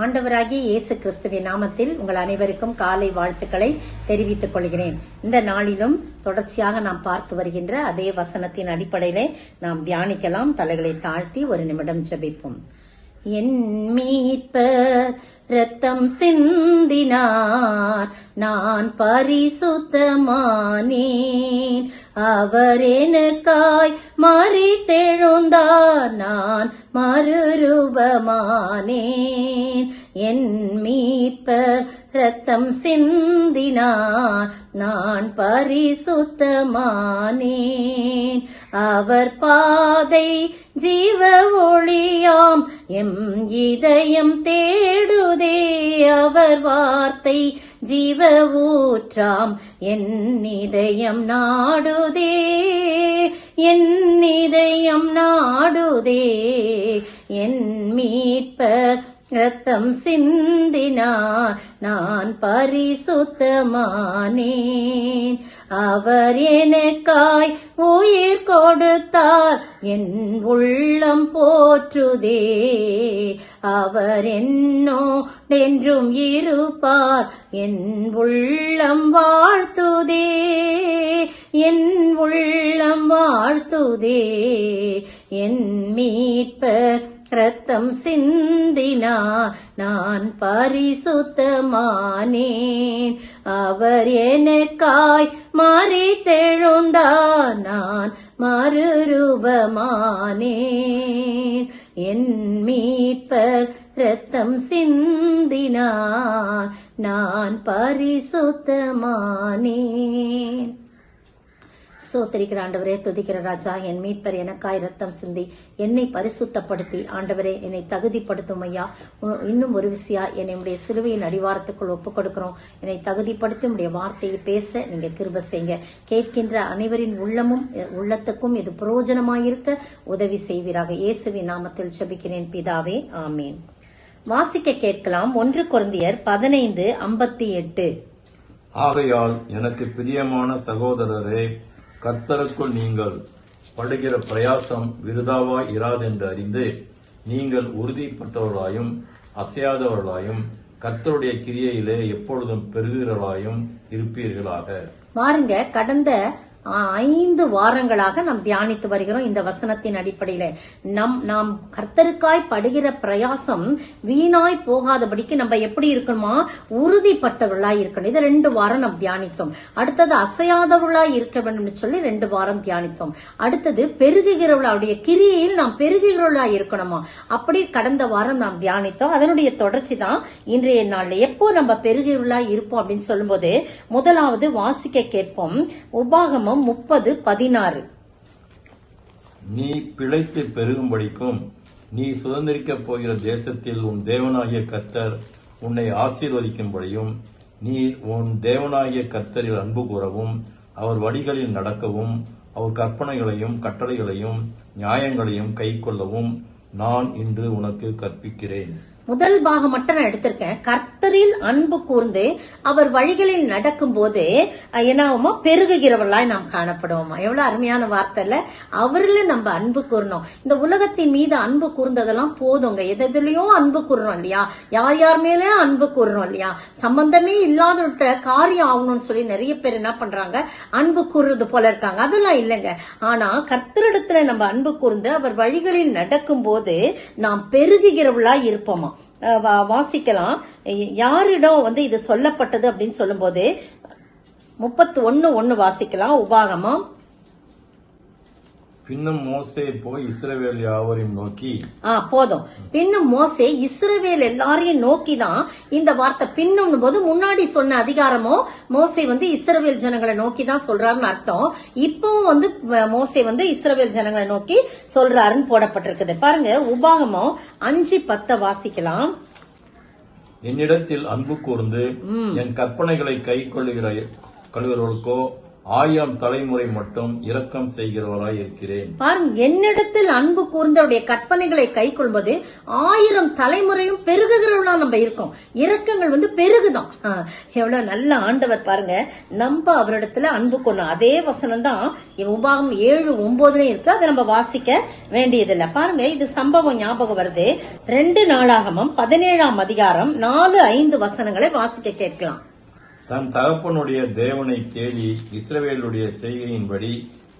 ஆண்டவராகிய இயேசு கிறிஸ்துவின் நாமத்தில் உங்கள் அனைவருக்கும் காலை வாழ்த்துக்களை தெரிவித்துக் கொள்கிறேன். இந்த நாளிலும் தொடர்ச்சியாக நாம் பார்த்து வருகின்ற அதே வசனத்தின் அடிப்படையிலே நாம் தியானிக்கலாம். தலைகளை தாழ்த்தி ஒரு நிமிடம் ஜெபிப்போம். என் மீட்பர் இரத்தம் சிந்தினார், நான் பரிசுத்தமானேன். அவர் எனக்காய் மரித்தெழுந்தார், நான் மறுரூபமானேன். என் மீட்பர் இரத்தம் சிந்தினார், நான் பரிசுத்தமானேன். அவர் பாதை ஜீவ ஒளியாம், எம் இதயம் தேடுதே. அவர் வார்த்தை ஜீவ ஊற்றாம், என் இதயம் நாடுதே. என் இதயம் நாடுதே. என் மீட்பர் இரத்தம் சிந்தினார், நான் பரிசுத்தமானேன். அவர் எனக்காய் உயிர் கொடுத்தார், என் உள்ளம் போற்றுதே. அவர் என்னோடென்றும் இருப்பார், என் உள்ளம் வாழ்த்துதே. என் உள்ளம் வாழ்த்துதே. என் மீட்பர் இரத்தம் சிந்தினார், நான் பரிசுத்தமானேன். அவர் எனக்காய் மரித்தெழுந்தார், நான் மறுரூபமானேன். என் மீட்பர் இரத்தம் சிந்தினார், நான் பரிசுத்தமானேன். சோத்தரிக்கிற ஆண்டவரே, துதிக்கிற ராஜா, என் மீட்பர் எனக்காய் ரத்தம் சிந்தி என்னை பரிசுத்தப்படுத்தி ஆண்டவரே என்னை தகுதிப்படுத்தும் ஐயா. இன்னும் ஒரு விஷயா என்னை உடைய சிலுவையின் அடிவாரத்துக்குள் ஒப்புக் கொடுக்கிறோம். என்னை தகுதிப்படுத்தி உடைய வார்த்தையை பேச நீங்க கிருபை செய்யுங்க. கேட்கின்ற அனைவரின் உள்ளத்துக்கும் இது பிரயோஜனமாயிருக்க உதவி செய்வீராக. இயேசுவின் நாமத்தில் ஜெபிக்கிறேன் பிதாவே, ஆமீன். வாசிக்க கேட்கலாம். 1 கொரிந்தியர் 15:58. ஆகையால் எனக்கு பிரியமான சகோதரரே, கர்த்தருக்குள் நீங்கள் படுகிற பிரயாசம் விருதாவாய் இராதென்று அறிந்து நீங்கள் உறுதிப்பட்டவர்களாயும் அசையாதவர்களாயும் கர்த்தருடைய கிரியையிலே எப்பொழுதும் பெருகிறவர்களாயும் இருப்பீர்களாக. பாருங்க, கடந்த 5 வாரங்களாக நாம் தியானித்து வருகிறோம். இந்த வசனத்தின் அடிப்படையில நாம் கர்த்தருக்காய் படுகிற பிரயாசம் வீணாய் போகாதபடிக்கு நம்ம எப்படி இருக்கணுமா, உறுதிப்பட்டவர்களாய் இருக்கணும். இதை 2 வாரம் நாம் தியானித்தோம். அடுத்தது அசையாதவர்களாய் இருக்க வேண்டும் சொல்லி 2 வாரம் தியானித்தோம். அடுத்தது பெருகுகிறவர்களுடைய கிரியையில் நாம் பெருகுகிறவர்களாய் இருக்கணுமா, அப்படி கடந்த வாரம் நாம் தியானித்தோம். அதனுடைய தொடர்ச்சி தான் இன்றைய நாள்ல. எப்போ நம்ம பெருகுகிறவர்களாய் இருப்போம் அப்படின்னு சொல்லும் போது முதலாவது வாசிக்க கேட்போம். உபாகமம் 30:16. நீ பிழைத்து பெருகும்படிக்கும் நீ சுதந்திரிக்கப் போகிற தேசத்தில் உன் தேவனாகிய கர்த்தர் உன்னை ஆசீர்வதிக்கும்படியும் நீ உன் தேவனாகிய கர்த்தரில் அன்பு கூறவும் அவர் வழிகளில் நடக்கவும் அவர் கற்பனைகளையும் கட்டளைகளையும் நியாயங்களையும் கைக்கொள்ளவும் நான் இன்று உனக்கு கற்பிக்கிறேன். முதல் பாகம் மட்டும் நான் எடுத்திருக்கேன். கர்த்தரில் அன்பு கூர்ந்து அவர் வழிகளில் நடக்கும் போது என்னாகுமா, பெருகுகிறவர்களாய் நாம் காணப்படுவோமா. எவ்வளவு அருமையான வார்த்தை இல்ல. அவர்ல நம்ம அன்பு கூறணும். இந்த உலகத்தின் மீது அன்பு கூர்ந்ததெல்லாம் போதுங்க. எதுலயோ அன்பு கூறணும் இல்லையா, யார் மேலே அன்பு கூறணும் இல்லையா. சம்பந்தமே இல்லாத காரியம் ஆகணும்னு சொல்லி நிறைய பேர் என்ன பண்றாங்க, அன்பு கூறுறது போல இருக்காங்க. அதெல்லாம் இல்லைங்க. ஆனா கர்த்தரிடத்துல நம்ம அன்பு கூர்ந்து அவர் வழிகளில் நடக்கும் போது நாம் பெருகுகிறவர்களாய் இருப்போமா. வாசிக்கலாம். யாரிடம் இது சொல்லப்பட்டது அப்படின்னு சொல்லும் போது 31:1 வாசிக்கலாம். உபாகமம். பின்னும் மோசே போய் இஸ்ரவேல் யாவரையும் நோக்கி, போதும். பின்னும் மோசே இஸ்ரவேல் எல்லாரையும் நோக்கி தான் இந்த வார்த்தை. பின்னும் போது முன்னாடி சொன்ன அதிகாரமோ மோசே இஸ்ரவேல் ஜனங்களை நோக்கி தான் சொல்றாருன்னு அர்த்தம். இப்பவும் மோசே இஸ்ரவேல் ஜனங்களை நோக்கி சொல்றாருன்னு போடப்பட்டிருக்குது. பாருங்க, உபாகமம் 5:10 வாசிக்கலாம். என்னிடத்தில் அன்பு கூர்ந்து என் கற்பனைகளை கை கொள்ளுகிறவர்களுக்கோ 1000 தலைமுறை மட்டும் இரக்கம் செய்கிறவராய் இருக்கிறேன். பாருங்க, என்னிடத்தில் அன்பு கூர்ந்தவருடைய கற்பனைகளை கை கொள்வது 1000 தலைமுறையும் பெருகுகிறவளா நம்ம இருக்கோம். இரக்கங்கள் பெருகுதான். எவ்வளவு நல்ல ஆண்டவர் பாருங்க. நம்ம அவரிடத்துல அன்பு கொள்ளணும். அதே வசனம் தான் உபாகம் 7:9 இருக்கு. அதை நம்ம வாசிக்க வேண்டியதில்லை. பாருங்க, இது சம்பவம் ஞாபகம் வருது. 2 நாளாகமம் 17ஆம் அதிகாரம் 4-5 வசனங்களை வாசிக்க கேட்கலாம். தன் தகப்பனுடைய தேவனை தேடி இஸ்ரவேலுடைய செய்கையின்படி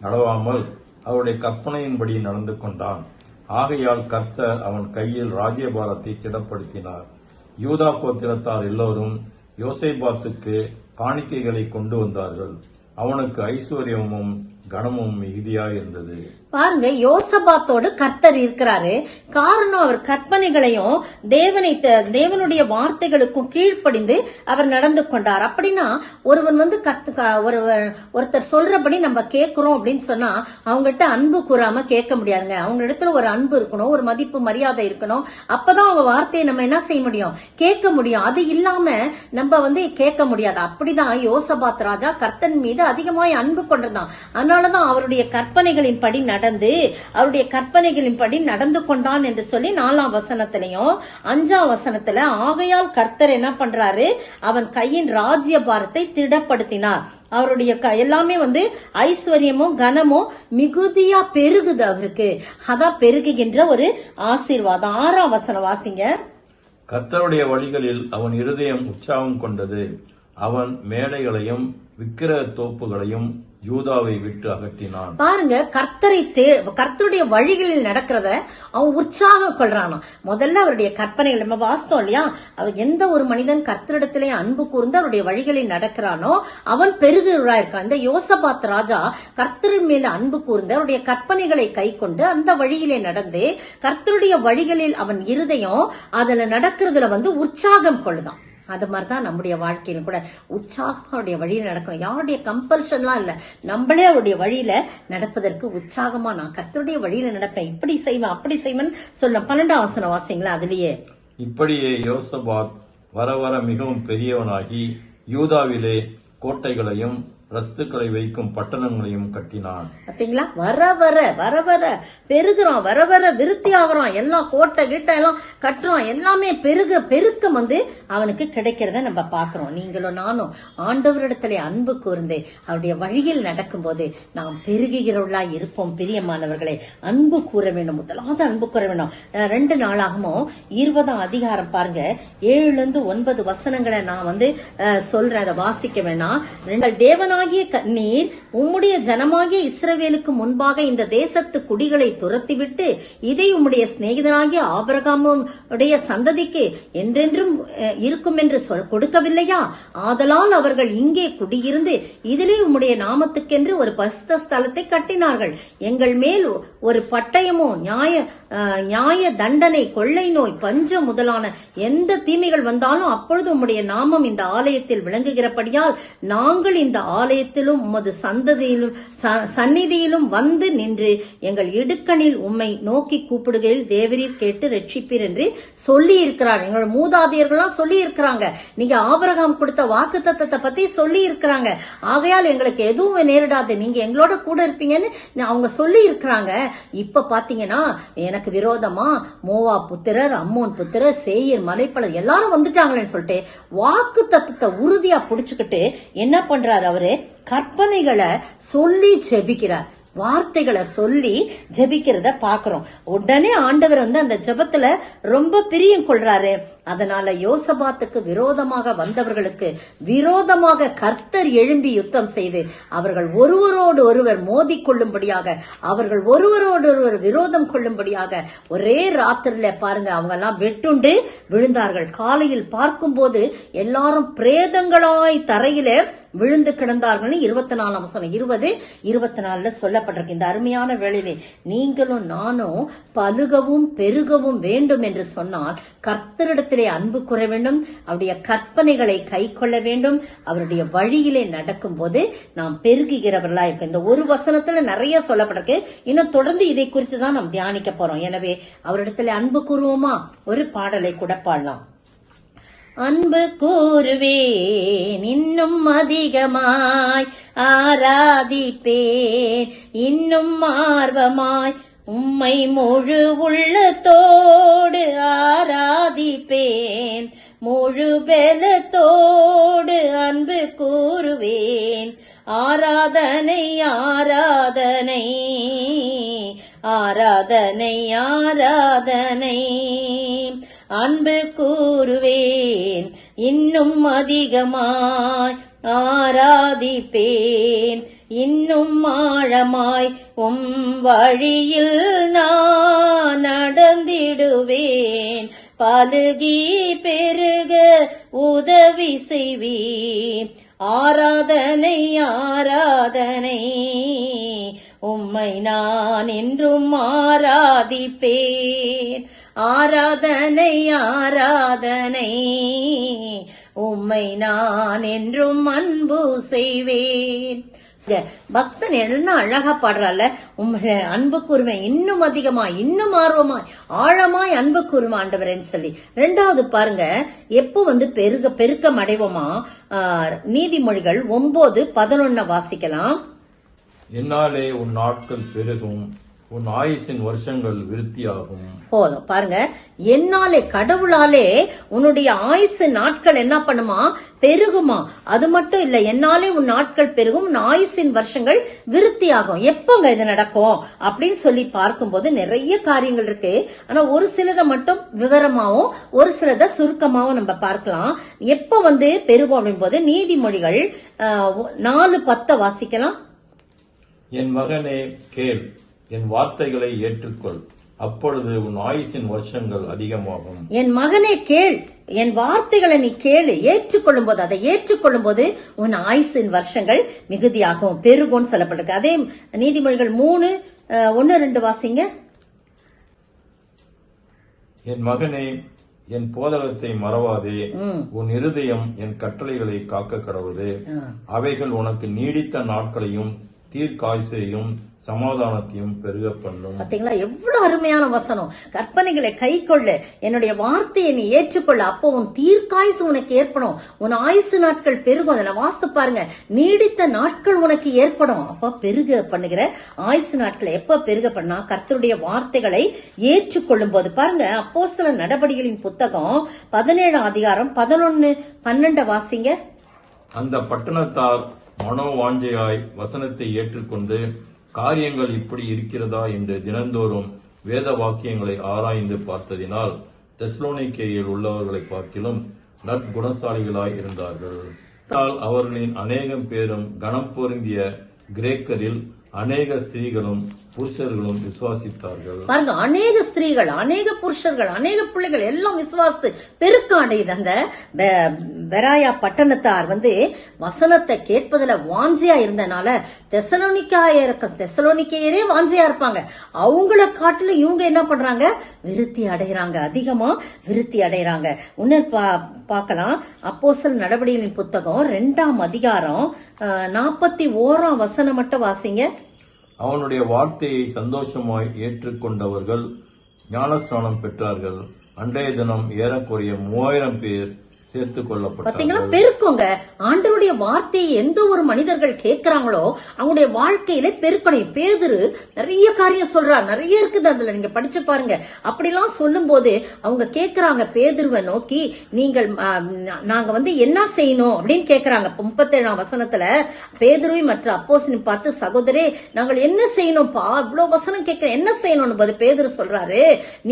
நடவாமல் அவருடைய கற்பனையின்படி நடந்து கொண்டான். ஆகையால் கர்த்தர் அவன் கையில் ராஜ்யபாரத்தை திடப்படுத்தினார். யூதா கோத்திரத்தார் எல்லோரும் யோசேபாத்துக்கு காணிக்கைகளை கொண்டு வந்தார்கள். அவனுக்கு ஐஸ்வர்யமும் கனமும் மிகுதியாய் இருந்தது. பாருங்க, யோசபாத்தோடு கர்த்தர் இருக்கிறாரு. காரணம், அவர் கற்பனைகளையும் தேவனுடைய வார்த்தைகளுக்கும் கீழ்ப்படிந்து அவர் நடந்து கொண்டார். அப்படின்னா ஒருவன் ஒருத்தர் சொல்றபடி நம்ம கேட்கிறோம் அப்படின்னு சொன்னா அவங்ககிட்ட அன்பு கூறாம கேட்க முடியாதுங்க. அவங்க இடத்துல ஒரு அன்பு இருக்கணும், ஒரு மதிப்பு மரியாதை இருக்கணும். அப்பதான் அவங்க வார்த்தையை நம்ம என்ன செய்ய முடியும், கேட்க முடியும். அது இல்லாம நம்ம கேட்க முடியாது. அப்படிதான் யோசபாத் ராஜா கர்த்தன் மீது அதிகமாய் அன்பு கொண்டிருந்தான். அதனாலதான் அவருடைய கற்பனைகளின் படி அவருடைய கற்பனைகளின் படி நடந்து கொண்டான் என்று சொல்லி 4ஆம் வசனத்திலையும் 5ஆம் வசனத்துல ஆகையால் கர்த்தர் என்ன பண்றாரு, அவன் கையின் ராஜ்ய பாரத்தை திடப்படுத்தினார். அவருடைய எல்லாமே ஐஸ்வர்யமும் கனமும் மிகுதியா பெருகுது அவருக்கு. அதான் பெருகுகின்ற ஒரு ஆசீர்வாதம். 6ஆம் வசனம் வாசிங்க. கர்த்தருடைய வழிகளில் அவன் இருதயம் உற்சாகம் கொண்டது. அவன் மேடைகளையும் விக்கிரக தோப்புகளையும் யூதாவை விட்டு அகற்றினான். பாருங்க, கர்த்தருடைய வழிகளில் நடக்கிறத அவன் உற்சாகம் கொள்றானா. முதல்ல அவருடைய கற்பனைகள் நம்ம வாஸ்தவம் இல்லையா. அவர் எந்த ஒரு மனிதன் கர்த்தரிடத்திலே அன்பு கூர்ந்து அவருடைய வழிகளில் நடக்கிறானோ அவன் பெருகுறா இருக்கான். இந்த யோசபாத் ராஜா கர்த்தரின் மேல அன்பு கூர்ந்து அவருடைய கற்பனைகளை கை கொண்டு அந்த வழியிலே நடந்து கர்த்தருடைய வழிகளில் அவன் இருதயம் அதுல நடக்கிறதுல உற்சாகம் கொள்ளுதான். அது மாதிரிதான் நம்முடைய வாழ்க்கையில கூட உற்சாகமா அவருடைய வழியில நடக்கணும். யாருடைய கம்பல்ஷன்லாம் இல்ல, நம்மளே அவருடைய வழியில நடப்பதற்கு உற்சாகமா நான் கர்த்தருடைய வழியில நடப்பேன், இப்படி செய்வேன் அப்படி செய்வேன் சொல்ல. 12ஆம் வசனம் வாசிங்களா. அதுலயே இப்படியே யோசபாத் வர வர மிகவும் பெரியவனாகி யூதாவிலே கோட்டைகளையும் ரஸ்துக்களை வைக்கும் பட்டணங்களையும் கட்டினான். பாத்தீங்களா, வர வர வர வர பெருகிறான், வர வர விருத்தி ஆகிறான். எல்லாம் கோட்டை கீட்டை எல்லாம் கட்டுறான். எல்லாமே பெருக்கம் அவனுக்கு கிடைக்கிறத நம்ம பாக்குறோம். நீங்களும் நானும் ஆண்டவரிடத்திலே அன்பு கூர்ந்து அவருடைய வழியில் நடக்கும் போது நாம் பெருகுகிறவர்களா இருப்போம். பிரியமானவர்களே, அன்பு கூற வேண்டும். முதலாவது அன்பு கூற வேண்டும். 2 நாளாகவும் 20ஆம் அதிகாரம் பாருங்க, 7-9 வசனங்களை நான் சொல்றேன். அதை வாசிக்க வேணாம். தேவனா நீர் உம்முடைய ஜனமாகிய இஸ்ரவேலுக்கு முன்பாக இந்த தேசத்து குடிகளை துரத்திவிட்டு இதை உம்முடைய சிநேகிதனாகிய ஆபிரகாமுடைய சந்ததிக்கு என்றென்றும் இருக்கும் என்று கொடுக்கவில்லையா? ஆதலால் அவர்கள் இங்கே குடியிருந்து இதிலே உம்முடைய நாமத்துக்கென்று ஒரு பரிசுத்த ஸ்தலத்தை கட்டினார்கள். எங்கள் மேல் ஒரு பட்டயமோ நியாய தண்டனை, கொள்ளை நோய், பஞ்சம் முதலான எந்த தீமைகள் வந்தாலும் அப்பொழுது உம்முடைய நாமம் இந்த ஆலயத்தில் விளங்குகிறபடியால் நாங்கள் இந்த ஆலயத்திலும் உமது சந்நிதியிலும் வந்து நின்று எங்கள் இடுக்கணில் உம்மை நோக்கி கூப்பிடுகையில் தேவரீர் கேட்டு ரட்சிப்பீர் என்று சொல்லி இருக்கிறார். எங்களோட மூதாதையர்கள்லாம் சொல்லி இருக்கிறாங்க. நீங்க ஆபிரகாம் கொடுத்த வாக்கு தத்தத்தை பத்தி சொல்லி இருக்கிறாங்க. ஆகையால் எங்களுக்கு எதுவும் நேரிடாது, நீங்க எங்களோட கூட இருப்பீங்கன்னு அவங்க சொல்லி இருக்கிறாங்க. இப்ப பாத்தீங்கன்னா எனக்கு விரோதமா மோவா புத்திரர், அம்மோன் புத்திரர், சேயர், மலைப்பழம் எல்லாரும் வந்துட்டாங்களேன்னு சொல்லிட்டு வாக்கு தத்தத்தை உறுதியா புடிச்சுக்கிட்டு என்ன பண்றாரு, அவரு கற்பனைகளை சொல்லி ஜெபிக்கிறார். வார்த்தைகளை சொல்லி ஜெபிக்கிறத பாக்குறோம். உடனே ஆண்டவர் அந்த ஜெபத்துல ரொம்ப பிரியம் கொள்றாரு. அதனால யோசபாத்துக்கு விரோதமாக வந்தவர்களுக்கு விரோதமாக கர்த்தர் எழும்பி யுத்தம் செய்து அவர்கள் ஒருவரோடு ஒருவர் மோதி கொள்ளும்படியாக, அவர்கள் ஒருவரோடு ஒருவர் விரோதம் கொள்ளும்படியாக ஒரே ராத்திரில பாருங்க அவங்க எல்லாம் வெட்டுண்டு விழுந்தார்கள். காலையில் பார்க்கும் போது எல்லாரும் பிரேதங்களாய் தரையில விழுந்து கிடந்தார்கள். 24ஆம் வசனம் 20-24 சொல்லப்பட்டிருக்கு. இந்த அருமையான வேளையிலே நீங்களும் நானும் பலுகவும் பெருகவும் வேண்டும் என்று சொன்னால் கர்த்தரிடத்திலே அன்பு கூற வேண்டும், அவருடைய கற்பனைகளை கை கொள்ள வேண்டும். அவருடைய வழியிலே நடக்கும் போது நாம் பெருகுகிறவர்களா இருக்கும். இந்த ஒரு வசனத்துல நிறைய சொல்லப்பட்டிருக்கு. இன்னும் தொடர்ந்து இதை குறித்து தான் நாம் தியானிக்க போறோம். எனவே அவரிடத்துல அன்பு கூறுவோமா? ஒரு பாடலை கூட பாடலாம். அன்பு கூறுவேன் இன்னும் அதிகமாய், ஆராதிப்பேன் இன்னும் ஆர்வமாய், உம்மை முழு உள்ளத்தோடு ஆராதிப்பேன், முழு பெலத்தோடு அன்பு கூறுவேன். ஆராதனை ஆராதனை ஆராதனை ஆராதனை, அன்பு கூறுவேன் இன்னும் அதிகமாய், ஆராதிப்பேன் இன்னும் ஆழமாய், உம் வழியில் நான் நடந்திடுவேன், பலுகி பெருக உதவி செய்வீர். ஆராதனை ஆராதனை, உம்மை நான் என்றும் ஆராதிப்பேன். ஆராதனை ஆராதனை, உம்மை நான் என்றும் அன்பு செய்வேன். பக்தன் என்ன அழகா பாடுறால, உம்மை அன்பு கூறுவேன் இன்னும் அதிகமாய், இன்னும் ஆர்வமாய், ஆழமாய் அன்பு கூறுவேன் ஆண்டவரேன்னு சொல்லி. ரெண்டாவது பாருங்க, எப்போ பெருக்கம் அடைவோமா? நீதிமொழிகள் 9:11 வாசிக்கலாம். என்னாலே உன் நாட்கள் பெருகும், உன் ஆயுசின் வருஷங்கள் விருத்தியாகும். போதும் பாருங்க, என்னாலே கடவுளாலே உன்னுடைய ஆயுசு நாட்கள் என்ன பண்ணுமா? பெருகுமா. அது மட்டும் இல்ல, என்னாலே உன் நாட்கள் பெருகும், உன் ஆயுசின் வருஷங்கள் விருத்தியாகும். எப்பங்க இது நடக்கும் அப்படின்னு சொல்லி பார்க்கும்போது நிறைய காரியங்கள் இருக்கு. ஆனா ஒரு சிலதை மட்டும் விவரமாவும் ஒரு சிலதை சுருக்கமாவும் நம்ம பார்க்கலாம். எப்ப பெருகும் அப்படின் போது நீதிமொழிகள் 4:10 வாசிக்கலாம். என் மகனே கேள், என் வார்த்தைகளை ஏற்றுக்கொள், அப்பொழுது உன் ஆயுசின் வருஷங்கள் அதிகமாகும். என் மகனே கேள், என் வார்த்தைகளை நீ கேளு, ஏற்றுக்கொள்ளும் போது, அதை ஏற்றுக்கொள்ளும் போது உன் ஆயுசின் வருஷங்கள் மிகுதியாகும், பெருகும் சொல்லப்பட்டிருக்கு. அதே நீதிமொழிகள் 3:1-2 வாசிங்க. என் மகனே, என் போதகத்தை மறவாதே, உன் இருதயம் என் கட்டளைகளை காக்க கடவுது. அவைகள் உனக்கு நீடித்த நாட்களையும் தீர்க்காயுசையும் சமாதானத்தையும் பெருக பண்ணும். பாத்தீங்களா எவ்வளவு அருமையான வசனம். கற்பனைகளை கை கொள்ள, என்னுடைய வார்த்தையை நீ ஏற்றுக்கொள்ள, அப்போ உன் தீர்க்காயுசு உனக்கு ஏற்படும், உன் ஆயுசு நாட்கள் பெருகும். அதை வாசித்து பாருங்க, நீடித்த நாட்கள் உனக்கு ஏற்படும். அப்ப பெருக பண்ணுகிற ஆயுசு நாட்களை எப்ப பெருக பண்ணா? கர்த்தருடைய வார்த்தைகளை ஏற்றுக்கொள்ளும் போது. பாருங்க, அப்போஸ்தலர் நடபடிகளின் புத்தகம் 17:11-12 வாசிங்க. அந்த பட்டணத்தார் மனோவாஞ்சையாய் வசனத்தை ஏற்றுக்கொண்டு காரியங்கள் இப்படி இருக்கிறதா என்று தினந்தோறும் வேத வாக்கியங்களை ஆராய்ந்து பார்த்ததினால் தெசலோனிக்கேயில் உள்ளவர்களை பார்க்கிலும் நற்குணசாலிகளாய் இருந்தார்கள். அவர்களின் அநேகம் பேரும் கனம் பொருந்திய கிரேக்கரில் அநேக ஸ்திரீகளும் புருஷர்களும் விசுவாசித்தார்கள். பாருங்க, அநேக ஸ்திரீகள், அநேக புருஷர்கள், அநேக பிள்ளைகள் எல்லாம் விசுவாசித்து பெருக்கம் அடையுது. அந்த பெராயா பட்டணத்தார் வசனத்தை கேட்பதுல வாஞ்சியா இருந்தனால தெசலோனிக்கேயரே வாஞ்சியா இருப்பாங்க. அவங்கள காட்டிலும் இவங்க என்ன பண்றாங்க? விருத்தி அடைகிறாங்க, அதிகமா விருத்தி அடைகிறாங்க. உன்னர் பார்க்கலாம். அப்போஸ்தலர் நடபடிகளின் புத்தகம் 2ஆம் அதிகாரம் 41ஆம் வசனம் மட்டும் வாசிங்க. அவனுடைய வார்த்தையை சந்தோஷமாய் ஏற்றுக்கொண்டவர்கள் ஞானஸ்நானம் பெற்றார்கள். அன்றைய தினம் ஏறக்குறைய 3000 பேர் சேர்த்துக் கொள்ளப்பட்டார்கள். பெருக்குங்க. ஆண்டவருடைய வார்த்தையை எந்த ஒரு மனிதர்கள் கேட்கிறாங்களோ அவங்களுடைய வாழ்க்கையில பெருக்கணும். பேதுரு நிறைய காரியம் சொல்றார், நிறைய இருக்குது அதுல, நீங்க படிச்சு பாருங்க. அப்படிலாம் சொல்லும் போது அவங்க கேட்கிறாங்க பேதுருவை நோக்கி, நீங்கள் நாங்க என்ன செய்யணும் அப்படின்னு கேட்கிறாங்க. 37ஆம் வசனத்துல பேதுருவை மற்ற அப்போஸ்தலனை பார்த்து, சகோதரே நாங்கள் என்ன செய்யணும்பா, இவ்வளவு வசனம் கேட்கிறேன், என்ன செய்யணும்னு பேதுரு சொல்றாரு,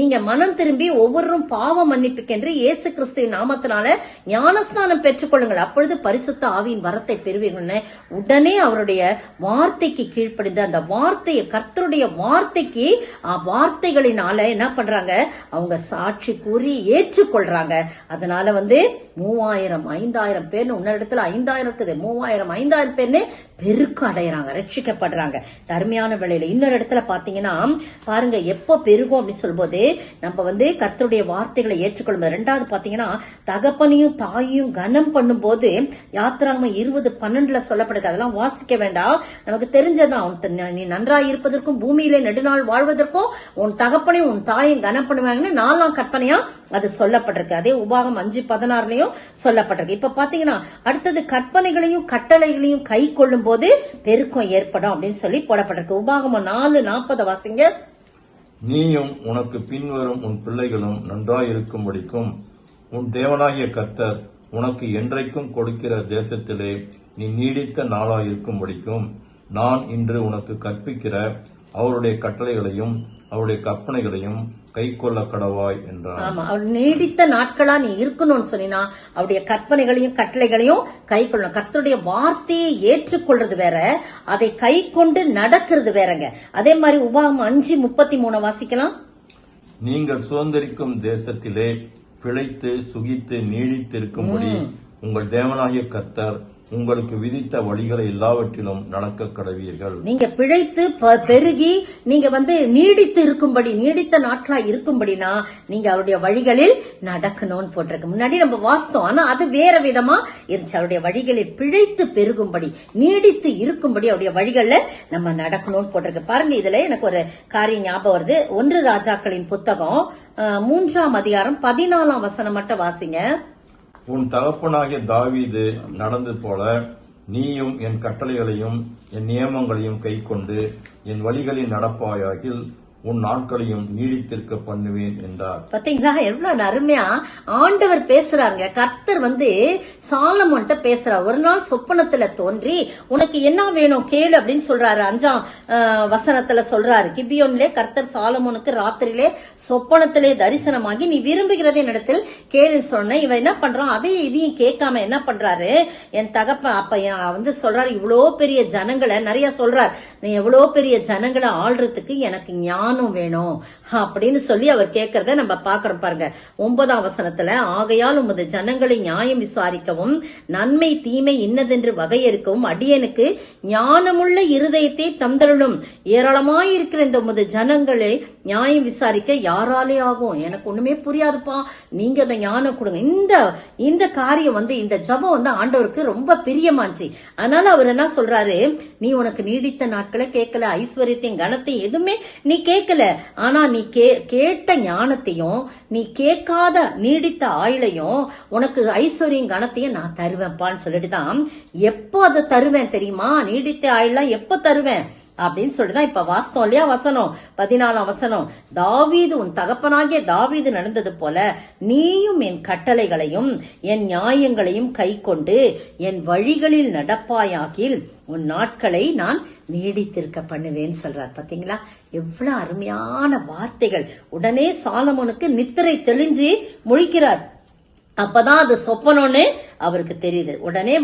நீங்க மனம் திரும்பி ஒவ்வொருவரும் பாவ மன்னிப்புக்கென்று இயேசு கிறிஸ்துவின் நாமத்தினால ஞானஸ்நானம் பெற்றுக்கொள்ளுங்கள், அப்பொழுது பரிசுத்த ஆவியின் வரத்தை பெறுவீர்கள். உடனே அவருடைய வார்த்தைக்கு கீழ்ப்படிந்து அந்த வார்த்தையை, கர்த்தருடைய வார்த்தைக்கு வார்த்தைகளினால என்ன பண்றாங்க? அவங்க சாட்சி கூறி ஏற்றுக்கொள்றாங்க. அதனால 3000 5000 பேர், இன்னொரு இடத்துல 5000 இருக்குது, 3000 5000 பேர்னு பெருக்கு அடையறாங்க, ரட்சிக்கப்படுறாங்க. அருமையான வேளையில இன்னொரு இடத்துல பாத்தீங்கன்னா பாருங்க, எப்போ பெருகும் அப்படின்னு சொல்லும்போது நம்ம கர்த்தருடைய வார்த்தைகளை ஏற்றுக்கொள்ளும். ரெண்டாவது பாத்தீங்கன்னா, தகப்பன் தகப்பனையும் தாயையும் கனம் பண்ணும்போது யாத்திராகமம் 20:12 சொல்லப்படுது. அதெல்லாம் வாசிக்க வேண்டாம், நமக்கு தெரிஞ்சதான். நீ நன்றாய் இருப்பதற்கும் பூமியிலே நெடுநாள் வாழ்வதற்கும் உன் தகப்பனையும் உன் தாயும் கனம் பண்ணுவாங்கன்னு 4ஆம் கற்பனையா அது சொல்லப்பட்டிருக்கு. அதே உபாகம் 5:16 சொல்லப்பட்டிருக்கு. இப்ப பாத்தீங்கன்னா அடுத்தது கற்பனைகளையும் கட்டளைகளையும் கை கொள்ளும் போது பெருக்கம் ஏற்படும் அப்படின்னு சொல்லி போடப்பட்டிருக்கு. உபாகமம் 4:40 வாசிங்க. நீயும் உனக்கு பின்வரும் உன் பிள்ளைகளும் நன்றாயிருக்கும்படிக்கும் உன் தேவனாகிய கர்த்தர் உனக்கு என்றைக்கும் கொடுக்கிற தேசத்திலே நீ நீடித்த நாளாயிருக்கும்படிக்கும் நான் இன்று உனக்கு கற்பிக்கிற அவருடைய கட்டளைகளையும் அவருடைய கற்பனைகளையும் கை கொள்ள கடவாய் என்றார். ஆமா, அவர் நீடித்த நாட்களா நீ இருக்கணும்னு சொன்னா அவருடைய கற்பனைகளையும் கட்டளைகளையும் கை கொள்ளணும். கர்த்தருடைய வார்த்தையை ஏற்றுக்கொள்றது வேற, அதை கை கொண்டு நடக்கிறது வேறங்க. அதே மாதிரி உபாகம் 5:33 வாசிக்கலாம். நீங்கள் சுதந்திரிக்கும் தேசத்திலே பிழைத்து சுகித்து நீடித்திருக்கும்படி உங்கள் தேவனாகிய கர்த்தர் உங்களுக்கு விதித்த வழிகளை எல்லாவற்றிலும் நடக்க கடவீர்கள். நீங்க பிழைத்து பெருகி நீங்க நீடித்து இருக்கும்படி, நீடித்த நாட்களா இருக்கும்படினா நீங்க அவருடைய வழிகளில் நடக்கணும்னு போட்டிருக்கு. முன்னாடி நம்ம வாசித்தோம், ஆனா அது வேற விதமா இருந்துச்சு. அவருடைய வழிகளில் பிழைத்து பெருகும்படி, நீடித்து இருக்கும்படி அவருடைய வழிகள்ல நம்ம நடக்கணும்னு போட்டிருக்கு. பாருங்க, இதுல எனக்கு ஒரு காரியம் ஞாபகம் வருது. 1 ராஜாக்களின் புத்தகம் 3ஆம் அதிகாரம் 14ஆம் வசனம் மட்டும் வாசிங்க. உன் தகப்பனாகிய தாவீது நடந்து போல நீயும் என் கட்டளைகளையும் என் நியமங்களையும் கைக்கொண்டு என் வழிகளில் நடப்பாயாகில் உன் நாட்களையும் நீடித்திருக்க பண்ணுவேன் என்றார். பாத்தீங்களா எவ்வளவு அருமையா ஆண்டவர் பேசுறாங்க. கர்த்தர் சாலமோன்ட்ட பேசுறார். ஒரு நாள் சொப்பனத்துல தோன்றி உனக்கு என்ன வேணும் கேளு அப்படின்னு சொல்றாரு. 5ஆம் வசனத்துல சொல்றாரு, கிபியோன்லே கர்த்தர் சாலமோனுக்கு ராத்திரியிலே சொப்பனத்திலே தரிசனமாகி நீ விரும்புகிறதே இடத்தில் கேளு சொன்ன. இவன் என்ன பண்றான், அதையும் இதையும் கேட்காம என்ன பண்றாரு, என் தகப்ப அப்ப சொல்றாரு, இவ்வளோ பெரிய ஜனங்களை நிறைய சொல்றார், நீ எவ்வளோ பெரிய ஜனங்களை ஆள்றதுக்கு எனக்கு ஞானம் வேணும் அப்படின்னு சொல்லி அவர் கேட்கறத நம்ம பாக்குறோம். பாருங்க 9ஆம் வசனத்துல, ஆகையால் உமது ஜனங்களை நியாயம் விசாரிக்கவும் நன்மை தீமை இன்னதென்று வகையறுக்கவும் அடியனுக்கு ஞானமுள்ள இருதயத்தை தந்தருளும். ஏராளமாயிருக்கிற இந்த உமது ஜனங்களை நியாயம் விசாரிக்க யாராலே ஆகும்? எனக்கு ஒண்ணுமே புரியாதுப்பா, நீங்க அந்த ஞானம் கொடுங்க. இந்த காரியம் இந்த ஜபம் ஆண்டவருக்கு ரொம்ப பிரியமாச்சு. அதனால அவர் என்ன சொல்றாரு, நீ உனக்கு நீடித்த நாட்களை கேட்கல, ஐஸ்வர்யத்தையும் கனத்தையும் எதுவுமே நீ கேட்கல, ஆனா நீ கேட்ட ஞானத்தையும் நீ கேட்காத நீடித்த ஆயுளையும் உனக்கு ஐஸ்வர்யம் கனத்தையும் நான் தருவேன்ப்பான்னு சொல்லிட்டுதான். எப்போ அதை தருவேன் தெரியுமா, நீடித்த ஆயுள்லாம் எப்ப தருவேன் அப்படின்னு சொல்லிதான் இப்ப வாஸ்தவம் இல்லையா? வசனம் 14ஆம் வசனம், தாவீது உன் தகப்பனாகிய தாவீது நடந்தது போல நீயும் என் கட்டளைகளையும் என் நியாயங்களையும் கை கொண்டு என் வழிகளில் நடப்பாயாகில் உன் நாட்களை நான் நீடித்திருக்க பண்ணுவேன்னு சொல்றார். பாத்தீங்களா எவ்வளவு அருமையான வார்த்தைகள். உடனே சாலமோனுக்கு நித்திரை தெளிஞ்சு முழிக்கிறார். அப்பதான் அது சொப்பனோன்னு அவருக்கு தெரியுது. உடனே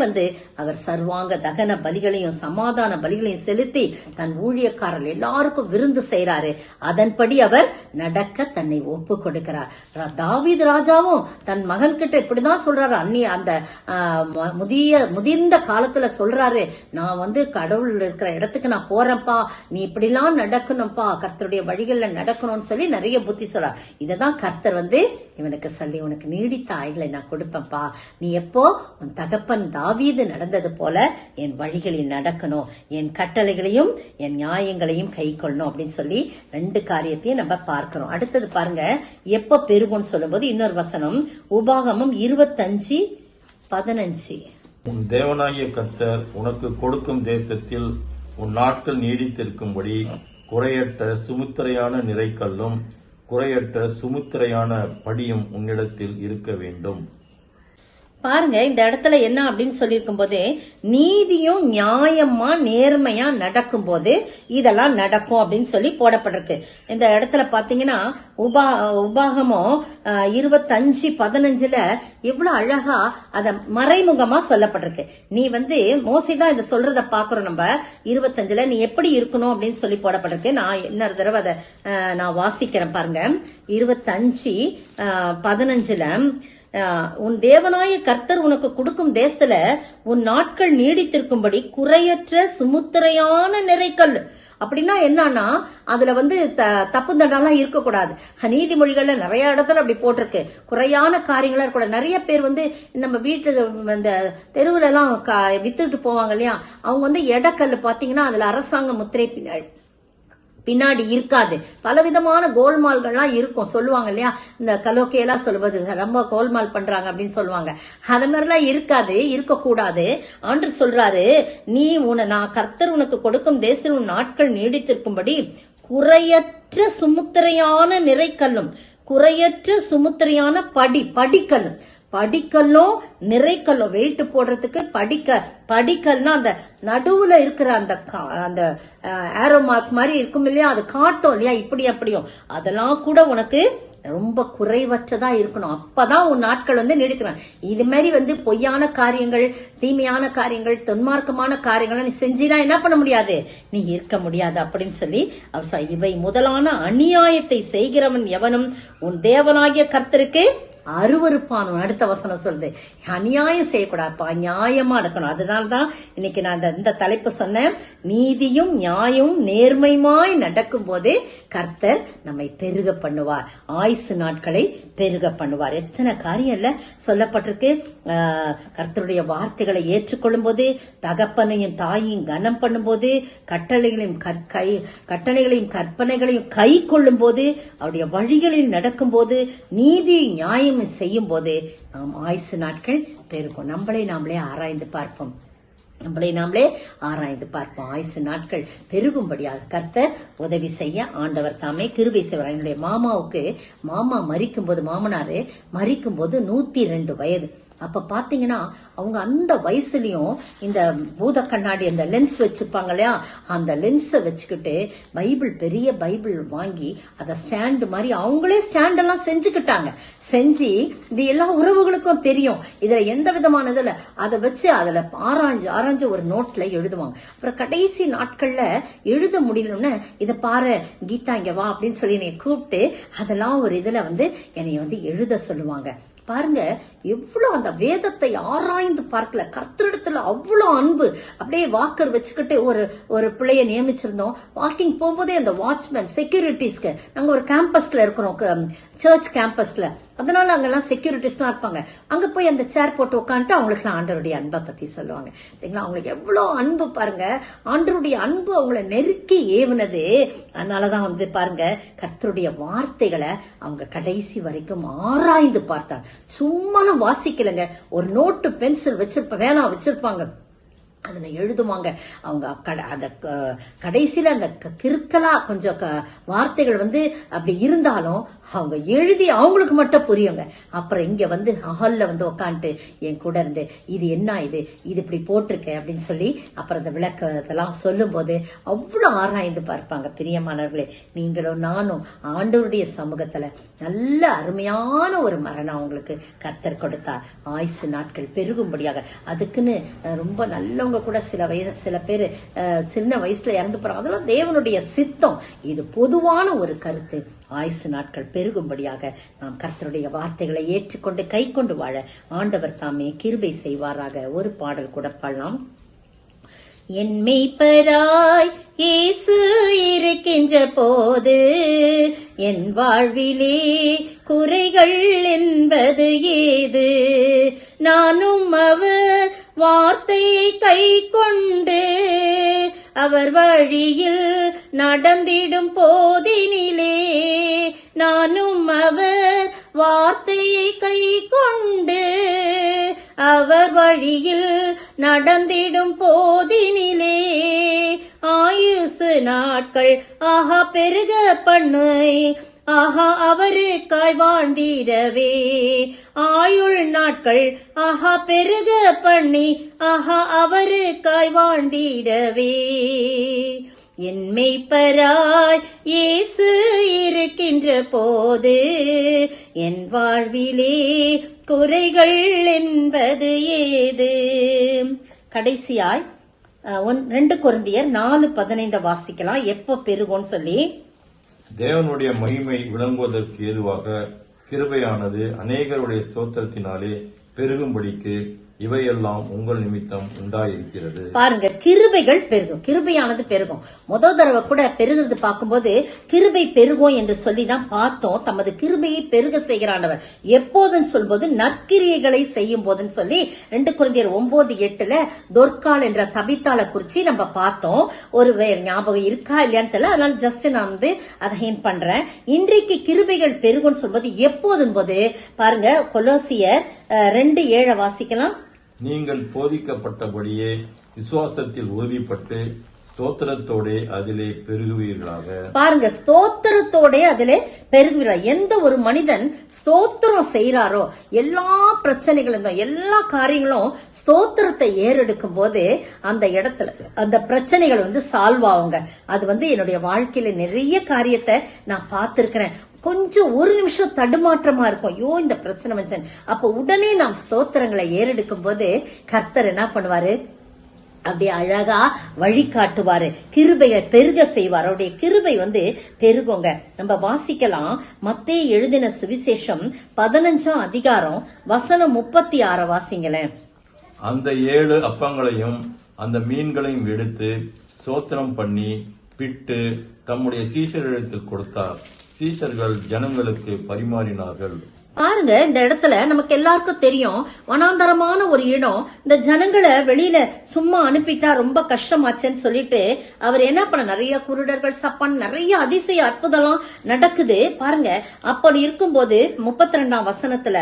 அவர் சர்வாங்க தகன பலிகளையும் சமாதான பலிகளையும் செலுத்தி தன் ஊழியக்காரர்கள் எல்லாருக்கும் விருந்து செய்யறாரு. அதன்படி அவர் நடக்க தன்னை ஒப்பு கொடுக்கிறார். தாவீது ராஜாவும் தன் மகன் கிட்ட இப்படிதான் சொல்றாரு. அந்த முதிர்ந்த காலத்துல சொல்றாரு, நான் கடவுள் இருக்கிற இடத்துக்கு நான் போறேன்ப்பா, நீ இப்படிலாம் நடக்கணும்ப்பா, கர்த்தருடைய வழிகள்ல நடக்கணும்னு சொல்லி நிறைய புத்தி சொல்றார். இததான் கர்த்தர் இவனுக்கு சொல்லி, உனக்கு நீடித்த ஆயுளை நான் கொடுப்பேன்ப்பா, நீ எப்போ உன் தகப்பன் தாவீது நடந்தது போல என் வழிகளில் நடக்கணும், என் கட்டளைகளையும் என் நியாயங்களையும் கை கொள்ளணும் அப்படின்னு சொல்லி 2 காரியத்தையும் நம்ம பார்க்கிறோம். அடுத்தது பாருங்க, எப்ப பெருகும்னு சொல்லும்போது இன்னொரு வசனம், உபாகமம் 25:15, உன் தேவனாகிய கர்த்தர் உனக்கு கொடுக்கும் தேசத்தில் உன் நாட்கள் நீடித்திருக்கும்படி குறையற்ற சுமுத்திரையான நிறைக்கல்லும் குறையற்ற சுமுத்திரையான படியும் உன்னிடத்தில் இருக்க வேண்டும். பாருங்க இந்த இடத்துல என்ன அப்படின்னு சொல்லியிருக்கும் போது, நீதியும் நியாயமா நேர்மையா நடக்கும் போது இதெல்லாம் நடக்கும் அப்படின்னு சொல்லி போடப்பட்டிருக்கு. இந்த இடத்துல பாத்தீங்கன்னா உபாகமம் 25:15 எவ்வளவு அழகா அத மறைமுகமா சொல்லப்பட்டிருக்கு. நீ மோசைதான் இதை சொல்றத பாக்குறோம். நம்ம 25 நீ எப்படி இருக்கணும் அப்படின்னு சொல்லி போடப்பட்டிருக்கு. நான் இன்னொரு தடவை அதை நான் வாசிக்கிறேன் பாருங்க. 25:15 உன் தேவனாய கர்த்தர் உனக்கு கொடுக்கும் தேசத்துல உன் நாட்கள் நீடித்திருக்கும்படி குறையற்ற சுமுத்திரையான நிறைக்கல். அப்படின்னா என்னன்னா அதுல தப்பு தண்டெல்லாம் இருக்கக்கூடாது. நீதிமொழிகள்ல நிறைய இடத்துல அப்படி போட்டிருக்கு. குறையான காரியங்களா இருக்கக்கூடாது. நிறைய பேர் நம்ம வீட்டுக்கு இந்த தெருவுல எல்லாம் வித்துட்டு போவாங்க இல்லையா, அவங்க எடக்கல் பாத்தீங்கன்னா அதுல அரசாங்க முத்திரை பின்னாடி இருக்காது. பலவிதமான கோல்மால்கள்லாம் இருக்கும். சொல்லுவாங்க இல்லையா, இந்த கலோக்கையெல்லாம் சொல்லுவது ரொம்ப கோல்மால் பண்றாங்க அப்படின்னு சொல்லுவாங்க. அது மாதிரிலாம் இருக்காது, இருக்கக்கூடாது. ஆண்டவர் சொல்றாரு, நான் கர்த்தர் உனக்கு கொடுக்கும் தேசத்தில் உன் நாட்கள் நீடித்திருக்கும்படி குறையற்ற சுமுத்திரையான நிறைக்கல்லும் குறையற்ற சுமுத்திரையான படிக்கல்லும் படிக்கல்லும் நிறைக்கல்லும் வெயிட் போடுறதுக்கு படிக்கல்னா அந்த நடுவுல இருக்கிற அந்த ஏரோ மார்க் மாதிரி இருக்கும் இல்லையா, அது காட்டும் இல்லையா, இப்படி அப்படியும் அதெல்லாம் கூட உனக்கு ரொம்ப குறைவற்றதா இருக்கணும். அப்பதான் உன் நாட்கள் நீடிக்கிறான். இது மாதிரி பொய்யான காரியங்கள், தீமையான காரியங்கள், தொன்மார்க்கமான காரியங்கள் நீ செஞ்சினா என்ன பண்ண முடியாது, நீ இருக்க முடியாது அப்படின்னு சொல்லி அவர் இவை முதலான அநியாயத்தை செய்கிறவன் எவனும் உன் தேவனாகிய கர்த்தருக்கு அருவருப்பானும். அடுத்த வசனம் சொல்லுது, அநியாயம் செய்யக்கூடாதுப்பா, நியாயமா இருக்கணும். அதனால்தான் இன்னைக்கு நான் இந்த தலைப்பு சொன்னேன். நீதியும் நியாயமும் நேர்மையுமாய் நடக்கும் போது கர்த்தர் நம்மை பெருக பண்ணுவார், ஆயுசு நாட்களை பெருக பண்ணுவார். எத்தனை காரியம் இல்ல சொல்லப்பட்டிருக்கு. கர்த்தருடைய வார்த்தைகளை ஏற்றுக்கொள்ளும் போது, தகப்பனையும் தாயையும் கனம் பண்ணும் போது, கட்டளைகளையும் கற்பனைகளையும் கை கொள்ளும் போது, அவருடைய வழிகளில் நடக்கும் போது, நீதி நியாயம் செய்யும் போது நாம் ஆயுசு நாட்கள் பெருகும். நம்மளே ஆராய்ந்து பார்ப்போம். ஆயுசு நாட்கள் பெருகும்படியாக கர்த்தர் உதவி செய்ய ஆண்டவர் தாமே கிருபை செய்வார். என்னுடைய மாமா மாமனாரு மரிக்கும் போது 102 வயது. அப்ப பாத்தீங்கன்னா அவங்க அந்த வயசுலயும் இந்த பூத கண்ணாடி அந்த லென்ஸ் வச்சுப்பாங்க இல்லையா, அந்த லென்ஸை வச்சுக்கிட்டு பெரிய பைபிள் வாங்கி அதை ஸ்டாண்டு மாதிரி அவங்களே ஸ்டாண்ட் எல்லாம் செஞ்சு இது எல்லா உறவுகளுக்கும் தெரியும். இதுல எந்த விதமான இதுல அதை வச்சு அதுல ஆராய்ஞ்சு ஒரு நோட்ல எழுதுவாங்க. அப்புறம் கடைசி நாட்கள்ல எழுத முடியலன்னு இதை பாரு கீதா இங்க வா அப்படின்னு சொல்லி என்னை கூப்பிட்டு அதெல்லாம் ஒரு இதுல என்னை எழுத சொல்லுவாங்க. பாருங்க எவ்வளவு அந்த வேதத்தை ஆராய்ந்து பார்க்கல. கர்த்தரிடத்துல அவ்வளவு அன்பு. அப்படியே வாக்கர் வச்சுக்கிட்டு ஒரு பிள்ளைய நியமிச்சிருந்தோம். வாக்கிங் போகும்போதே அந்த வாட்ச்மேன் செக்யூரிட்டிஸ்க்கு, நாங்க ஒரு கேம்பஸ்ல இருக்கிறோம், சர்ச் கேம்பஸ்ல, அதனால அங்கெல்லாம் செக்யூரிட்டிஸ் தான் இருப்பாங்க. அங்க போய் அந்த சேர் போட்டு உட்காந்துட்டு அவங்களுக்கு ஆண்டவருடைய அன்பை பத்தி சொல்லுவாங்க. அவங்களுக்கு எவ்வளவு அன்பு பாருங்க. ஆண்டவருடைய அன்பு அவங்களை நெருக்கி ஏவுனது. அதனாலதான் பாருங்க கர்த்தருடைய வார்த்தைகளை அவங்க கடைசி வரைக்கும் ஆராய்ந்து பார்த்தாங்க. சும்மா வாசிக்கலங்க. ஒரு நோட்டு பென்சில் வச்சிருப்பாங்க, அதுல எழுதுவாங்க. அவங்க அந்த கடைசியில அந்த கிறுக்கலா கொஞ்சம் வார்த்தைகள் அப்படி இருந்தாலும் அவங்க எழுதி அவங்களுக்கு மட்டும் புரியுங்க. அப்புறம் இங்க ஹால்ல உக்காந்துட்டு என் கூட இருந்து இது என்ன இது இப்படி போட்டிருக்க அப்படின்னு சொல்லி அப்புறம் அந்த விளக்கத்தெல்லாம் சொல்லும் போது அவ்வளவு ஆராய்ந்து பார்ப்பாங்க. பிரியமானவர்களே, நீங்களும் நானும் ஆண்டவருடைய சமூகத்துல நல்ல அருமையான ஒரு மரணம் அவங்களுக்கு கர்த்தர் கொடுத்தார். ஆயுசு நாட்கள் பெருகும்படியாக. அதுக்குன்னு ரொம்ப நல்லவங்க கூட சில பேர் சின்ன வயசுல இறந்து போறாங்க. அதெல்லாம் தேவனுடைய சித்தம். இது பொதுவான ஒரு கருத்து. ஆயுசு நாட்கள் பெருகும்படியாக நாம் கர்த்தருடைய வார்த்தைகளை ஏற்றுக்கொண்டு கை கொண்டு வாழ ஆண்டவர் தாமே கிருபை செய்வாராக. ஒரு பாடல் கூட பாடலாம். என் மெய்ப்பராய் இயேசு இருக்கின்ற போது என் வாழ்விலே குறைகள் என்பது ஏது? நானும் அவர் வார்த்தையை கை கொண்டு அவர் வழியில் நடந்திடும் போதினிலே, நானும் அவர் வார்த்தையை கை கொண்டு அவர் வழியில் நடந்திடும் போதினிலே, ஆயுசு நாட்கள் ஆஹா பெருக பண்ணு, ஆஹா அவருக்காய் வாழ்ந்திடவே, ஆயுள் நாட்கள் ஆஹா பெருக பண்ணி, ஆஹா அவருக்காய் வாழ்ந்திடவே. என் மெய்ப்பராய் இயேசு இருக்கின்ற போது என் வாழ்விலே குறைகள் என்பது ஏது? கடைசியாய் 2 கொரிந்தியர் 4:15 வாசிக்கலாம். எப்ப பெருகும்னு சொல்லி, தேவனுடைய மகிமை விளங்குவதற்கு ஏதுவாக கிருபையானது அநேகருடைய ஸ்தோத்திரத்தினாலே பெருகும்படிக்கு இவையெல்லாம் உங்கள் நிமித்தம் உண்டாயிருக்கிறது. பாருங்க, கிருபைகள் பெருகும், கிருபையானது பெருகும். முதல் தடவை கூட பெருகிறது பார்க்கும்போது கிருபை பெருகும் என்று சொல்லிதான் பார்த்தோம். தமது கிருபையை பெருக செய்கிறாண்டவர் எப்போதுன்னு சொல்லும்போது நற்கிரியைகளை செய்யும் போதுன்னு சொல்லி 2 கொரிந்தியர் 9:8 தொர்க்கால் என்ற தபித்தாளை குறிச்சு நம்ம பார்த்தோம். ஒரு ஞாபகம் இருக்கா இல்லையான்னு தெரியல, அதனால ஜஸ்ட் நான் அதை ஹிண்ட் பண்றேன். இன்றைக்கு கிருபைகள் பெருகும்னு சொல்லும்போது எப்போதும் போது பாருங்க, கொலோசியர் 2:7 வாசிக்கலாம். நீங்கள் போதிக்கப்பட்டபடியே விசுவாசத்தில் உறுதிப்பட்டு ஸ்தோத்திரத்தோட அதிலே பெருகுவீர்களாக. பாருங்க, ஸ்தோத்திரத்தோட அதிலே பெருகுவீர்கள். எந்த ஒரு மனிதன் ஸ்தோத்திரம் செய்யறாரோ எல்லா பிரச்சனைகளும் எல்லா காரியங்களும் ஸ்தோத்திரத்தை ஏறெடுக்கும் போது அந்த இடத்துல அந்த பிரச்சனைகள் சால்வ் ஆகுங்க. அது என்னுடைய வாழ்க்கையில நிறைய காரியத்தை நான் பார்த்திருக்கிறேன். கொஞ்சம் ஒரு நிமிஷம் தடுமாற்றமா இருக்கும், ஐயோ இந்த பிரச்சனை வச்சேன். அப்ப உடனே நாம் ஸ்தோத்திரங்களை ஏறெடுக்கும் போது கர்த்தர் என்ன பண்ணுவாரு, அப்படியே அழகா வழி காட்டுவாரு, கிருபையை பெருக செய்வார். அவருடைய கிருபை பெருகுங்க. நம்ம வாசிக்கலாம், மத்தேயு எழுதின சுவிசேஷம் 15ஆம் அதிகாரம் வசனம் 36 வாசிங்களேன். அந்த 7 அப்பங்களையும் அந்த மீன்களையும் எடுத்து ஸ்தோத்திரம் பண்ணி பிட்டு தம்முடைய சீஷர்களிடத்தில் கொடுத்தார். சீஷர்கள் ஜனங்களுக்கு பரிமாறினார்கள். பாருங்க, இந்த இடத்துல நமக்கு எல்லாருக்கும் தெரியும், வனாந்தரமான ஒரு இடம். இந்த ஜனங்களை வெளியில சும்மா அனுப்பிட்டா ரொம்ப கஷ்டமாச்சேன்னு சொல்லிட்டு அவர் என்ன பண்ண, நிறைய குருடர்கள், சப்பான், நிறைய அதிசய அற்புதம் நடக்குது பாருங்க. அப்படி இருக்கும்போது 32ஆம் வசனத்துல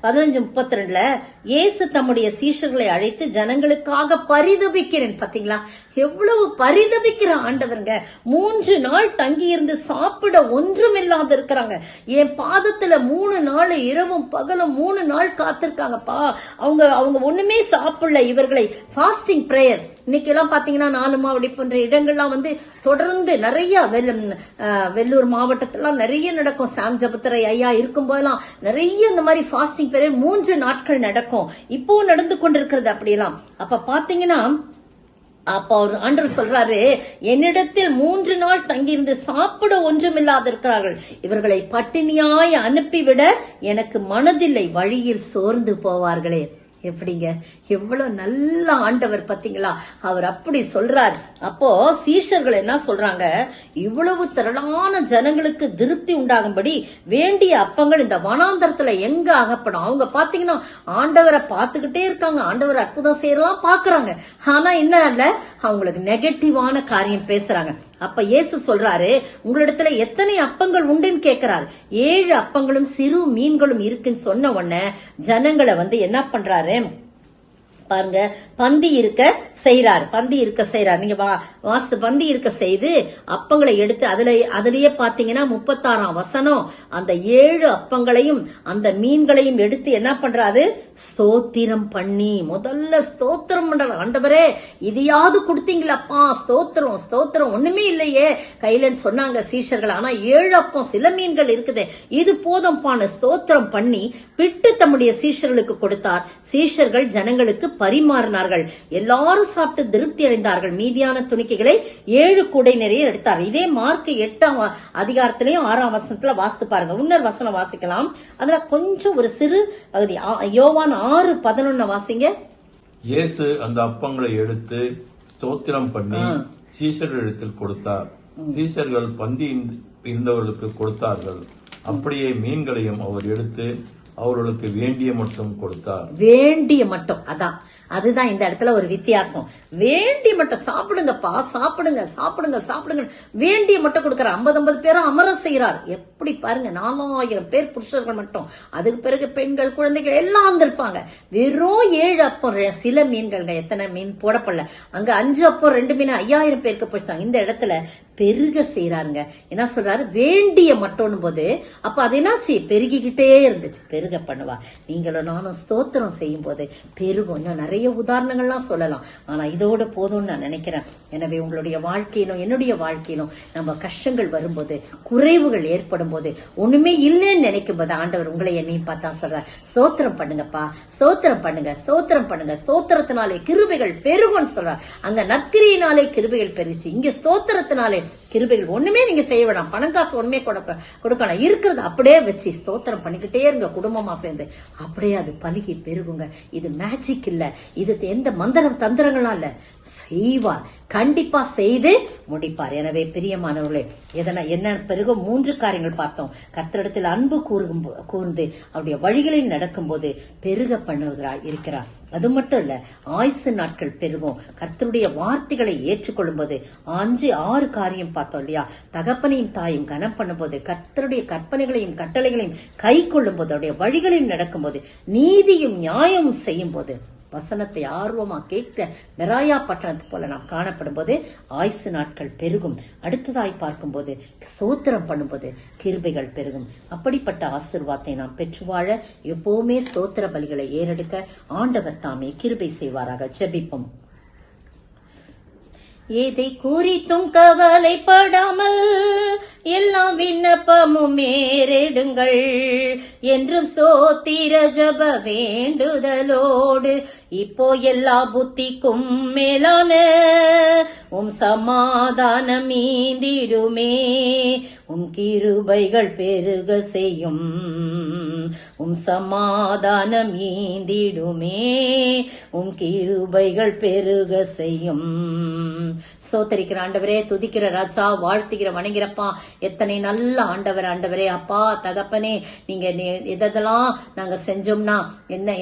15:32 இயேசு தம்முடைய சீஷர்களை அழைத்து ஜனங்களுக்காக பரிதபிக்கிறேன். பாத்தீங்களா எவ்வளவு பரிதபிக்கிற ஆண்டவருங்க. 3 நாள் தங்கி இருந்து சாப்பிட ஒன்றுமில்லாத இருக்கிறாங்க. என் பாதத்துல 3 நாள் இரவும் பகலும் 3 நாள் காத்திருக்காங்கப்பா. அவங்க ஒண்ணுமே சாப்பிடல. இவர்களை ஃபாஸ்டிங் பிரேயர். இன்னைக்கு எல்லாம் பாத்தீங்கன்னா 4 மாவடி போன்ற இடங்கள்லாம் தொடர்ந்து நிறைய வெள்ளூர் மாவட்டத்திலாம் நிறைய நடக்கும். சாம் ஜபத்துரை ஐயா இருக்கும் போதெல்லாம் நிறைய இந்த மாதிரி ஃபாஸ்டிங் பிரேயர் 3 நாட்கள் நடக்கும். இப்போ நடந்து கொண்டிருக்கிறது அப்படியெல்லாம். அப்ப பாத்தீங்கன்னா அப்ப அவர் ஆண்டவர் சொல்றாரு, என்னிடத்தில் 3 நாள் தங்கியிருந்து சாப்பிட ஒன்றுமில்லாத இருக்கிறார்கள். இவர்களை பட்டினியாய் அனுப்பிவிட எனக்கு மனதில்லை, வழியில் சோர்ந்து போவார்களே. எப்படிங்க, எவ்வளவு நல்ல ஆண்டவர் பாத்தீங்களா. அவர் அப்படி சொல்றார். அப்போ சீஷர்கள் என்ன சொல்றாங்க, இவ்வளவு திரளான ஜனங்களுக்கு திருப்தி உண்டாகும்படி வேண்டிய அப்பங்கள் இந்த வனாந்தரத்துல எங்க அகப்படும். அவங்க பாத்தீங்கன்னா ஆண்டவரை பார்த்துக்கிட்டே இருக்காங்க, ஆண்டவர் அற்புதம் செய்யலாம் பாக்குறாங்க. ஆனா என்ன இல்ல, அவங்களுக்கு நெகட்டிவான காரியம் பேசுறாங்க. அப்ப இயேசு சொல்றாரு, உங்களிடத்துல எத்தனை அப்பங்கள் உண்டுன்னு கேட்கிறாரு. 7 அப்பங்களும் சிறு மீன்களும் இருக்குன்னு சொன்ன உடனே ஜனங்களை என்ன பண்றாரு பாருங்க, பந்தி இருக்க செய்யறார். நீங்க பந்தி இருக்க செய்து அப்பங்களை எடுத்து அதுலயே பாத்தீங்கன்னா 36ஆம் வசனம், அந்த 7 அப்பங்களையும் அந்த மீன்களையும் எடுத்து என்ன பண்றாரு, ஸ்தோத்திரம் பண்ணி, முதல்ல ஸ்தோத்திரம் பண்றாரு. ஆண்டவரே இதையாவது கொடுத்தீங்களப்பா, ஸ்தோத்திரம் ஸ்தோத்திரம், ஒண்ணுமே இல்லையே கையிலன்னு சொன்னாங்க சீஷர்கள். ஆனா 7 அப்பம் சில மீன்கள் இருக்குது, இது போதும்பான ஸ்தோத்திரம் பண்ணி பிட்டு தம்முடைய சீஷர்களுக்கு கொடுத்தார். சீஷர்கள் ஜனங்களுக்கு பரிமாறினார்கள். எல்லாரும் சாப்பிட்டு திருப்தி அடைந்தார்கள். மீதியான துணிக்கைகளை 7 கூடை நிறைய எடுத்தார். இதே மார்க் 8ஆம் அதிகாரத்திலையும் 6ஆம் வசனத்துல வாசித்து பாருங்க. முன்னர் வசனம் வாசிக்கலாம், அதுல கொஞ்சம் ஒரு சிறு பகுதி. யோவான் 6:11 வாசிங்க. இயேசு அந்த அப்பங்களை எடுத்து ஸ்தோத்திரம் பண்ணி சீஷர்களிடத்தில் கொடுத்தார். சீஷர்கள் பந்தி இருந்தவர்களுக்கு கொடுத்தார்கள். அப்படியே மீன்களையும் அவர் எடுத்து அவர்களுக்கு வேண்டிய மட்டும் கொடுத்தார். வேண்டிய மட்டும், அதுதான் இந்த இடத்துல ஒரு வித்தியாசம். வேண்டிய மட்டும், சாப்பிடுங்கப்பா, சாப்பிடுங்க சாப்பிடுங்க சாப்பிடுங்க, வேண்டிய மட்டும் கொடுக்கிறார். 50 பேரும் அமர செய்யறார். எப்படி பாருங்க, 4000 பேர் புருஷர்கள் மட்டும், அதுக்கு பிறகு பெண்கள், குழந்தைகள் எல்லாம் வந்திருப்பாங்க. வெறும் 7 அப்பம் சில மீன்கள், எத்தனை மீன் போடப்படல. அங்க 5 அப்பம் 2 மீன் 5000 பேருக்கு போயிட்டாங்க. இந்த இடத்துல பெருக செய்யறாருங்க. என்ன சொல்றாரு, வேண்டிய மட்டும் போது அப்ப அது என்னாச்சு, பெருகிக்கிட்டே இருந்துச்சு. பெருக பண்ணுவா. நீங்களும் நானும் ஸ்தோத்திரம் செய்யும் போது பெருகும். இன்னும் நிறைய உதாரணங்கள்லாம் சொல்லலாம், ஆனா இதோட போதும்னு நான் நினைக்கிறேன். எனவே உங்களுடைய வாழ்க்கையிலும் என்னுடைய வாழ்க்கையிலும் நம்ம கஷ்டங்கள் வரும்போது, குறைவுகள் ஏற்படும் போது, ஒண்ணுமே இல்லைன்னு நினைக்கும் போது ஆண்டவர் உங்களை என்னையும் பார்த்தா சொல்றார், ஸ்தோத்திரம் பண்ணுங்கப்பா, ஸ்தோத்திரம் பண்ணுங்க, ஸ்தோத்திரம் பண்ணுங்க, ஸ்தோத்திரத்தினாலே கிருபைகள் பெருகும்னு சொல்றார். அங்க நற்கிரியினாலே கிருபைகள் பெருச்சு, இங்க ஸ்தோத்திரத்தினாலே கிருபைகள் ஒண்ணுமே நீங்க செய்ய வேணாம், பணம் காசு ஒண்ணுமே கொடுக்கணும், இருக்கிறது அப்படியே வச்சு ஸ்தோத்திரம் பண்ணிக்கிட்டே இருங்க குடும்பமா சேர்ந்து. அப்படியே அது பலுகி பெருகுங்க. இது மேஜிக் இல்ல, இது எந்த மந்திரம் தந்திரங்களா இல்ல, செய்வார், கண்டிப்பா செய்து முடிப்பார். எனவே பிரியமானவர்களே, என்ன பிறகு 3 காரியங்கள் பார்த்தோம். கர்த்தரிடத்தில் அன்பு கூர்ந்து அவருடைய வழிகளில் நடக்கும் போது பெருக பண்ணுகிறார் இருக்கிறார். அது மட்டும் இல்ல, ஆயுசு நாட்கள் பெருகும். கர்த்தருடைய வார்த்தைகளை ஏற்றுக்கொள்ளும் போது 5-6 காரியம் பார்த்தோம் இல்லையா? தகப்பனையும் தாயும் கனம் பண்ணும் போது, கர்த்தருடைய கற்பனைகளையும் கட்டளைகளையும் கை கொள்ளும் போது, அவருடைய வழிகளில் நடக்கும் போது, நீதியும் நியாயமும் செய்யும் போது, வசனத்தை ஆர்வமா கேட்க பெராயா பட்டணத்து போல நாம் காணப்படும் போது ஆயுசு நாட்கள் பெருகும். அடுத்ததாய் பார்க்கும் போது ஸ்தோத்திரம் பண்ணும்போது கிருபைகள் பெருகும். அப்படிப்பட்ட ஆசீர்வாதத்தை நாம் பெற்று வாழ எப்பவுமே ஸ்தோத்திர பலிகளை ஏறெடுக்க ஆண்டவர் தாமே கிருபை செய்வாராக. ஜெபிப்போம். எதை குறித்தும் கவலைப்படாமல் எல்லா விண்ணப்பமும் ஏறெடுங்கள் என்றும் ஸ்தோத்திர ஜப வேண்டுதலோடு இப்போ எல்லா புத்திக்கும் மேலான சமாதானம் மீந்திடுமே. கிருபைகள் பெருக செய்யும், சமாதானம் ஈந்திடுமே. கிருபைகள் பெருக செய்யும். ஸ்தோத்திரிக்கிற ஆண்டவரே, துதிக்கிற ராஜா, வாழ்த்துகிற வணங்கிறப்பா. எத்தனை நல்ல ஆண்டவர் ஆண்டவரே, அப்பா தகப்பனே, நீங்க எதெல்லாம் நாங்க செஞ்சோம்னா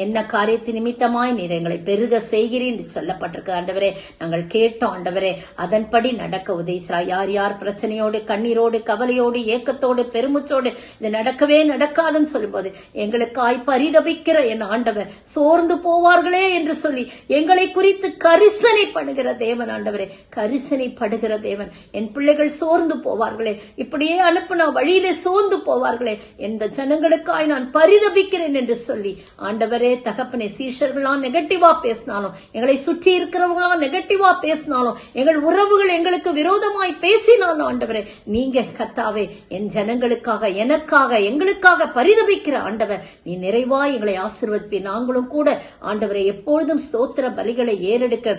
என்ன காரியத்தின் நிமித்தமாய் நீர் எங்களை பெருக செய்கிறேன் என்று சொல்லப்பட்டிருக்கு ஆண்டவரே. நாங்கள் கேட்டோம் ஆண்டவரே, அதன்படி நடக்க உதவிசா. யார் யார் பிரச்சனையோடு, கண்ணீரோடு, கவலையோடு, ஏக்கத்தோடு, பெருமுச்சோடு இது நடக்கவே நடக்காதுன்னு சொல்லும்போது எங்களுக்காய் பரிதபிக்கிற என் ஆண்டவர் சோர்ந்து போவார்களே என்று சொல்லி எங்களை குறித்து கரிசனை பண்ணுகிற தேவன் ஆண்டவரே, கரிசனை படுகிற தேவன். என் பிள்ளைகள் சோர்ந்து போவார்களே, இப்படியே அனுப்புனா வழியிலே சோர்ந்து போவார்களே, எந்த ஜனங்களுக்காய் நான் பரிதபிக்கிறேன் என்று சொல்லி ஆண்டவரே தகப்பனே, சீஷர்களாம் நெகட்டிவா பேசினாலும், எங்களை சுற்றி இருக்கிறவங்களாம் நெகட்டிவா பேசினாலும், எங்கள் உறவுகள் எங்களுக்கு விரோதமாய் பேசினாலும் ஆண்டவரே, நீங்க கர்த்தாவே என் ஜனங்களுக்காக, எனக்காக, எங்களுக்காக பரிதபிக்கிற ஆண்டவர், நீ நிறைவாய் எங்களை ஆசீர்வதிப்பீர். நாங்களும் கூட ஆண்டவரை எப்பொழுதும் ஸ்தோத்திர பலிகளை ஏறெடுக்க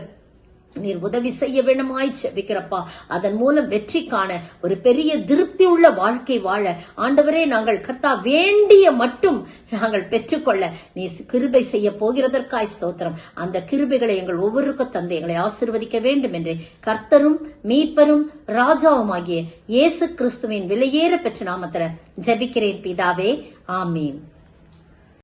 நீர் உதவி செய்ய வேண்டுமாய் ஜெபிக்கிறப்பா. அதன் மூலம் வெற்றி காண, ஒரு பெரிய திருப்தி உள்ள வாழ்க்கை வாழ ஆண்டவரே நாங்கள் கர்த்தா வேண்டிய மட்டும் நாங்கள் பெற்றுக்கொள்ள நீ கிருபை செய்ய போகிறதற்காய் ஸ்தோத்திரம். அந்த கிருபைகளை எங்கள் ஒவ்வொருக்கும் தந்து எங்களை ஆசீர்வதிக்க வேண்டும் என்று கர்த்தரும் மீட்பரும் ராஜாவுமாகிய இயேசு கிறிஸ்துவின் விலையேற பெற்ற நாமத்தில ஜெபிக்கிறேன் பிதாவே, ஆமீன்.